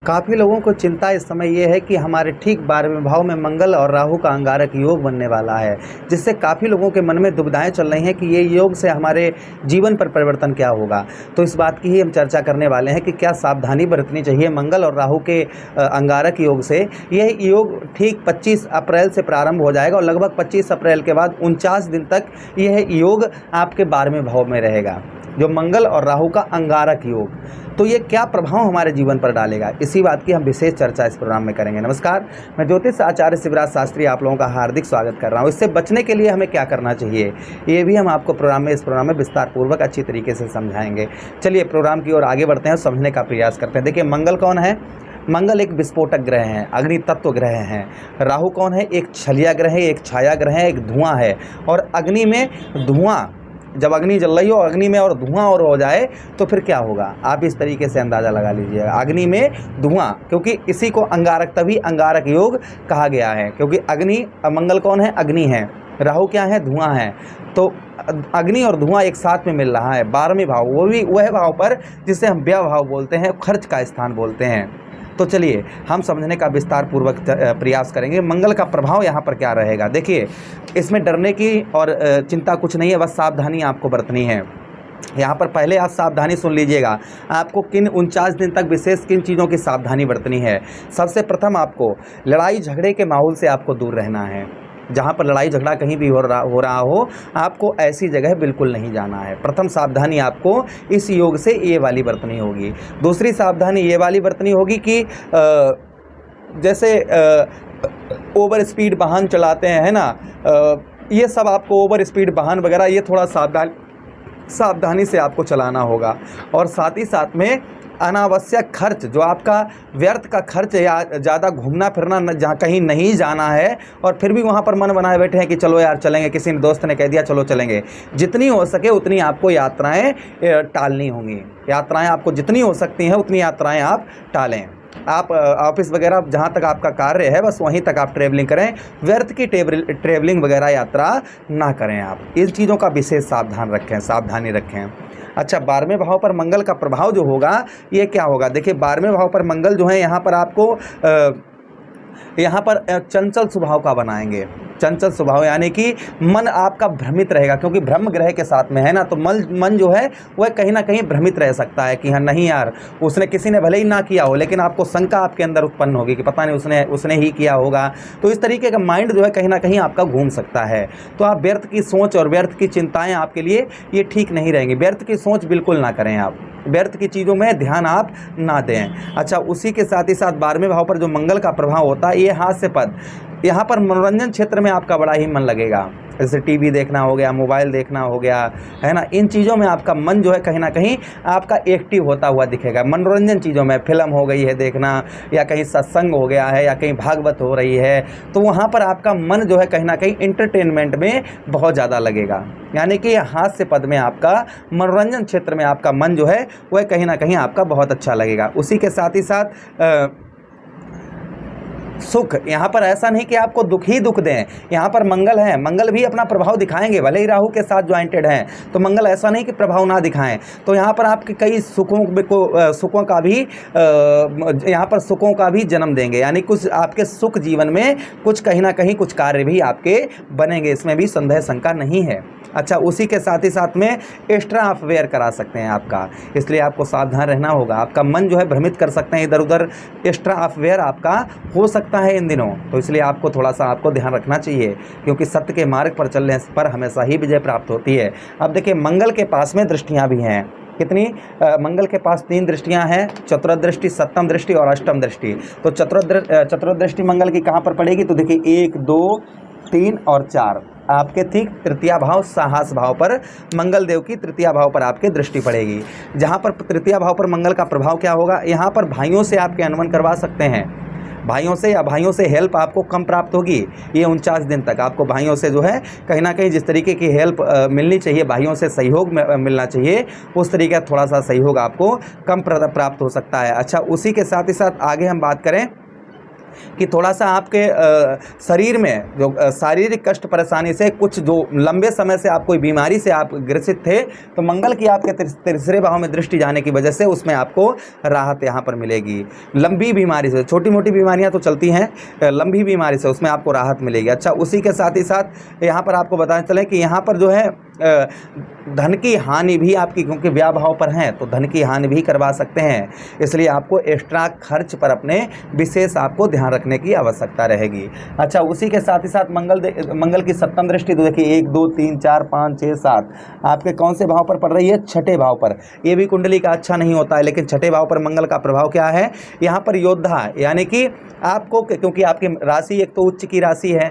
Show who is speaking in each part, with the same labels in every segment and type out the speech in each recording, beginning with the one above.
Speaker 1: काफ़ी लोगों को चिंता इस समय ये है कि हमारे ठीक 12वें भाव में मंगल और राहु का अंगारक योग बनने वाला है, जिससे काफ़ी लोगों के मन में दुविधाएं चल रही हैं कि ये योग से हमारे जीवन पर परिवर्तन क्या होगा। तो इस बात की ही हम चर्चा करने वाले हैं कि क्या सावधानी बरतनी चाहिए मंगल और राहु के अंगारक योग से। यह योग ठीक 25 अप्रैल से प्रारंभ हो जाएगा और लगभग 25 अप्रैल के बाद 49 दिन तक यह योग आपके 12वें भाव में रहेगा, जो मंगल और राहु का अंगारक योग। तो ये क्या प्रभाव हमारे जीवन पर डालेगा, इसी बात की हम विशेष चर्चा इस प्रोग्राम में करेंगे। नमस्कार, मैं ज्योतिष आचार्य शिवराज शास्त्री आप लोगों का हार्दिक स्वागत कर रहा हूँ। इससे बचने के लिए हमें क्या करना चाहिए, ये भी हम आपको इस प्रोग्राम में विस्तार पूर्वक अच्छी तरीके से समझाएंगे। चलिए प्रोग्राम की ओर आगे बढ़ते हैं, समझने का प्रयास करते हैं। देखिए, मंगल कौन है? मंगल एक विस्फोटक ग्रह हैं, अग्नि तत्व ग्रह हैं। राहु कौन है? एक छलिया ग्रह है, एक छाया ग्रह है, एक धुआं है। और अग्नि में धुआं, जब अग्नि जल रही हो, अग्नि में और धुआं और हो जाए तो फिर क्या होगा, आप इस तरीके से अंदाज़ा लगा लीजिए। अग्नि में धुआं, क्योंकि इसी को अंगारक, तभी अंगारक योग कहा गया है, क्योंकि अग्नि, मंगल कौन है? अग्नि है। राहु क्या है? धुआं है। तो अग्नि और धुआं एक साथ में मिल रहा है 12वें भाव, वो भी वह भाव पर जिसे हम व्यय भाव बोलते हैं, खर्च का स्थान बोलते हैं। तो चलिए हम समझने का विस्तार पूर्वक प्रयास करेंगे मंगल का प्रभाव यहाँ पर क्या रहेगा। देखिए, इसमें डरने की और चिंता कुछ नहीं है, बस सावधानी आपको बरतनी है। यहाँ पर पहले आप सावधानी सुन लीजिएगा, आपको किन 49 दिन तक विशेष किन चीज़ों की सावधानी बरतनी है। सबसे प्रथम आपको लड़ाई झगड़े के माहौल से आपको दूर रहना है। जहाँ पर लड़ाई झगड़ा कहीं भी हो रहा हो, आपको ऐसी जगह बिल्कुल नहीं जाना है। प्रथम सावधानी आपको इस योग से ये वाली बरतनी होगी। दूसरी सावधानी ये वाली बरतनी होगी कि जैसे ओवर स्पीड वाहन चलाते हैं, है ना, ये सब आपको ओवर स्पीड वाहन वगैरह ये थोड़ा सावधानी से आपको चलाना होगा। और साथ ही साथ में अनावश्यक खर्च, जो आपका व्यर्थ का खर्च या ज़्यादा घूमना फिरना, जहाँ कहीं नहीं जाना है और फिर भी वहाँ पर मन बनाए बैठे हैं कि चलो यार चलेंगे, किसी ने दोस्त ने कह दिया चलो चलेंगे, जितनी हो सके उतनी आपको यात्राएं टालनी होंगी। यात्राएं आपको जितनी हो सकती हैं उतनी यात्राएं आप टालें। आप ऑफिस वगैरह जहाँ तक आपका कार्य है बस वहीं तक आप ट्रैवलिंग करें, व्यर्थ की ट्रैवलिंग वगैरह यात्रा ना करें। आप इन चीज़ों का विशेष सावधानी रखें। अच्छा, 12वें भाव पर मंगल का प्रभाव जो होगा ये क्या होगा? देखिए, 12वें भाव पर मंगल जो है यहाँ पर आपको यहाँ पर चंचल स्वभाव का बनाएंगे। चंचल स्वभाव यानी कि मन आपका भ्रमित रहेगा, क्योंकि ब्रह्म ग्रह के साथ में है ना, तो मन जो है वह कहीं ना कहीं भ्रमित रह सकता है कि हाँ नहीं यार, उसने, किसी ने भले ही ना किया हो लेकिन आपको शंका आपके अंदर उत्पन्न होगी कि पता नहीं उसने ही किया होगा। तो इस तरीके का माइंड जो है कहीं ना कहीं आपका घूम सकता है। तो आप व्यर्थ की सोच और व्यर्थ की चिंताएँ आपके लिए ये ठीक नहीं रहेंगी। व्यर्थ की सोच बिल्कुल ना करें, आप व्यर्थ की चीज़ों में ध्यान आप ना दें। अच्छा, उसी के साथ ही साथ 12वें भाव पर जो मंगल का प्रभाव होता है ये हास्य पद, यहाँ पर मनोरंजन क्षेत्र में आपका बड़ा ही मन लगेगा। जैसे टीवी देखना हो गया, मोबाइल देखना हो गया, है ना, इन चीज़ों में आपका मन जो है कहीं ना कहीं आपका एक्टिव होता हुआ दिखेगा। मनोरंजन चीज़ों में फिल्म हो गई है देखना, या कहीं सत्संग हो गया है, या कहीं भागवत हो रही है, तो वहाँ पर आपका मन जो है कहीं ना कहीं इंटरटेनमेंट में बहुत ज़्यादा लगेगा। यानी कि हास्य पद में आपका, मनोरंजन क्षेत्र में आपका मन जो है वह कहीं ना कहीं आपका बहुत अच्छा लगेगा। उसी के साथ ही साथ सुख, यहाँ पर ऐसा नहीं कि आपको दुख ही दुख दें, यहाँ पर मंगल है, मंगल भी अपना प्रभाव दिखाएंगे, भले ही राहु के साथ ज्वाइंटेड हैं तो मंगल ऐसा नहीं कि प्रभाव ना दिखाएं। तो यहाँ पर आपके कई सुखों का भी यहाँ पर सुखों का भी जन्म देंगे, यानी कुछ आपके सुख जीवन में कुछ कहीं ना कहीं कुछ कार्य भी आपके बनेंगे, इसमें भी संदेह शंका नहीं है। अच्छा, उसी के साथ ही साथ में एक्स्ट्रा अफवेयर करा सकते हैं आपका, इसलिए आपको सावधान रहना होगा। आपका मन जो है भ्रमित कर सकते हैं इधर उधर, एक्स्ट्रा अफवेयर आपका हो सकता है इन दिनों, तो इसलिए आपको थोड़ा सा आपको ध्यान रखना चाहिए, क्योंकि सत्य के मार्ग पर चलने पर हमेशा ही विजय प्राप्त होती है। अब देखिए, मंगल के पास में दृष्टियाँ भी हैं। कितनी? मंगल के पास 3 दृष्टियां हैं, चतुर्दृष्टि, सप्तम दृष्टि और अष्टम दृष्टि। तो चतुर्दृष्टि मंगल की कहाँ पर पड़ेगी? तो देखिए 1, 2, 3 और 4 आपके ठीक तृतीय भाव, साहस भाव पर मंगल देव की तृतीय भाव पर आपके दृष्टि पड़ेगी। जहाँ पर तृतीय भाव पर मंगल का प्रभाव क्या होगा, यहाँ पर भाइयों से आपके अनुमन करवा सकते हैं। भाइयों से हेल्प आपको कम प्राप्त होगी। ये 49 दिन तक आपको भाइयों से जो है कहीं ना कहीं जिस तरीके की हेल्प मिलनी चाहिए, भाइयों से सहयोग मिलना चाहिए, उस तरीके का थोड़ा सा सहयोग आपको कम प्राप्त हो सकता है। अच्छा, उसी के साथ ही साथ आगे हम बात करें कि थोड़ा सा आपके शरीर में जो शारीरिक कष्ट परेशानी से कुछ जो लंबे समय से आप कोई बीमारी से आप ग्रसित थे, तो मंगल की आपके तीसरे भाव में दृष्टि जाने की वजह से उसमें आपको राहत यहाँ पर मिलेगी। लंबी बीमारी से, छोटी मोटी बीमारियाँ तो चलती हैं, लंबी बीमारी से उसमें आपको राहत मिलेगी। अच्छा, उसी के साथ ही साथ यहाँ पर आपको बताना चलें कि यहाँ पर जो है धन की हानि भी आपकी, क्योंकि व्याह भाव पर हैं तो धन की हानि भी करवा सकते हैं, इसलिए आपको एक्स्ट्रा खर्च पर अपने विशेष आपको ध्यान रखने की आवश्यकता रहेगी। अच्छा, उसी के साथ ही साथ मंगल की सप्तम दृष्टि तो देखिए 1 2 3 4 5 6 7 आपके कौन से भाव पर पड़ रही है? छठे भाव पर। ये भी कुंडली का अच्छा नहीं होता है, लेकिन छठे भाव पर मंगल का प्रभाव क्या है? यहाँ पर योद्धा, यानी कि आपको, क्योंकि आपकी राशि एक तो उच्च की राशि है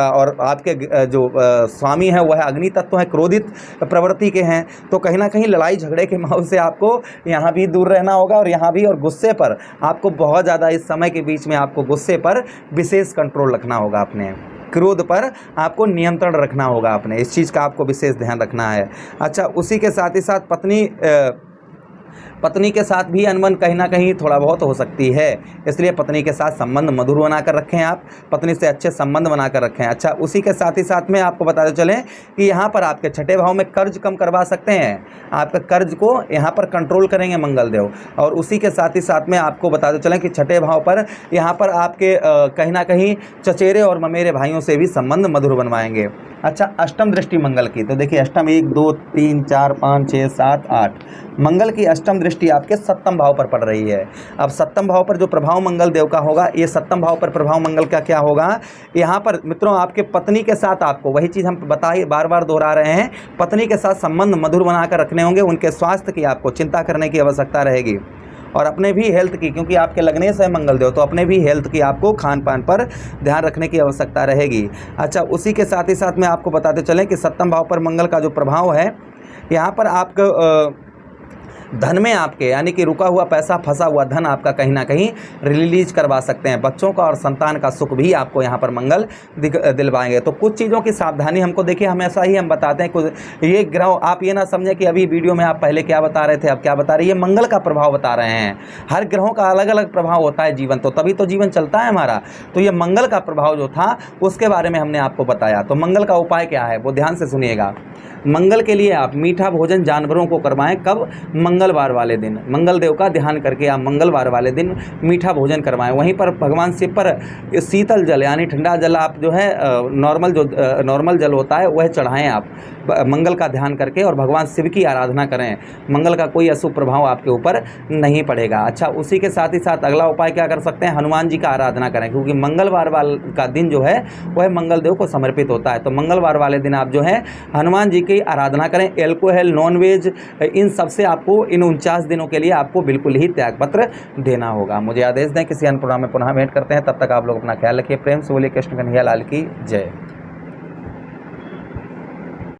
Speaker 1: और आपके जो स्वामी है वह अग्नि तत्व है, क्रोधित प्रवृत्ति के हैं, तो कहीं ना कहीं लड़ाई झगड़े के माहौल से आपको यहाँ भी दूर रहना होगा और यहाँ भी। और गुस्से पर आपको बहुत ज़्यादा इस समय के बीच में आपको गुस्से पर विशेष कंट्रोल रखना होगा, अपने क्रोध पर आपको नियंत्रण रखना होगा, अपने इस चीज़ का आपको विशेष ध्यान रखना है। अच्छा, उसी के साथ ही साथ पत्नी के साथ भी अनबन कहीं ना कहीं थोड़ा बहुत हो सकती है, इसलिए पत्नी के साथ संबंध मधुर बनाकर रखें, आप पत्नी से अच्छे संबंध बनाकर रखें। अच्छा, उसी के साथ ही साथ में आपको बताते चलें कि यहाँ पर आपके छठे भाव में कर्ज कम करवा सकते हैं, आपका कर्ज को यहाँ पर कंट्रोल करेंगे मंगल देव। और उसी के साथ ही साथ में आपको बताते चलें कि छठे भाव पर यहाँ पर आपके कहीं ना कहीं चचेरे और ममेरे भाइयों से भी संबंध मधुर बनवाएंगे। अच्छा, अष्टम दृष्टि मंगल की तो देखिए अष्टम 1 2 3 4 5 6 7 8 मंगल की अष्टम दृष्टि आपके सप्तम भाव पर पड़ रही है। अब सप्तम भाव पर जो प्रभाव मंगल देव का होगा, ये सप्तम भाव पर प्रभाव मंगल का क्या होगा? यहाँ पर मित्रों आपके पत्नी के साथ आपको वही चीज़ हम बताइए बार बार दोहरा रहे हैं, पत्नी के साथ संबंध मधुर बनाकर रखने होंगे, उनके स्वास्थ्य की आपको चिंता करने की आवश्यकता रहेगी और अपने भी हेल्थ की, क्योंकि आपके लगने से मंगल देव, तो अपने भी हेल्थ की आपको खान पान पर ध्यान रखने की आवश्यकता रहेगी। अच्छा, उसी के साथ ही साथ में आपको बताते चलें कि सप्तम भाव पर मंगल का जो प्रभाव है, यहाँ पर आपको धन में आपके, यानी कि रुका हुआ पैसा, फंसा हुआ धन आपका कहीं ना कहीं रिलीज करवा सकते हैं। बच्चों का और संतान का सुख भी आपको यहाँ पर मंगल दिलवाएंगे। तो कुछ चीज़ों की सावधानी हमको देखिए, हमेशा ही हम बताते हैं कुछ ये ग्रह, आप ये ना समझें कि अभी वीडियो में आप पहले क्या बता रहे थे अब क्या बता रहे हैं, ये मंगल का प्रभाव बता रहे हैं। हर ग्रहों का अलग अलग प्रभाव होता है जीवन, तो तभी तो जीवन चलता है हमारा। तो ये मंगल का प्रभाव जो था उसके बारे में हमने आपको बताया। तो मंगल का उपाय क्या है वो ध्यान से सुनिएगा। मंगल के लिए आप मीठा भोजन जानवरों को करवाएं, कब? मंगलवार वाले दिन, मंगल देव का ध्यान करके आप मंगलवार वाले दिन मीठा भोजन करवाएं। वहीं पर भगवान शिव पर शीतल जल, यानी ठंडा जल आप जो है नॉर्मल जल होता है वह चढ़ाएं आप मंगल का ध्यान करके, और भगवान शिव की आराधना करें। मंगल का कोई अशुभ प्रभाव आपके ऊपर नहीं पड़ेगा। अच्छा, उसी के साथ ही साथ अगला उपाय क्या कर सकते हैं? हनुमान जी का आराधना करें, क्योंकि मंगलवार का दिन जो है वह मंगल देव को समर्पित होता है। तो मंगलवार वाले दिन आप जो है हनुमान जी की आराधना करें। एल्कोहल, नॉनवेज, इन सब से आपको इन 49 दिनों के लिए आपको बिल्कुल ही त्यागपत्र देना होगा। मुझे आदेश दें, किसी अन्य प्रोग्राम में पुनः भेंट करते हैं, तब तक आप लोग अपना ख्याल रखिए। प्रेम से बोलिए कृष्ण कन्हैया लाल की जय।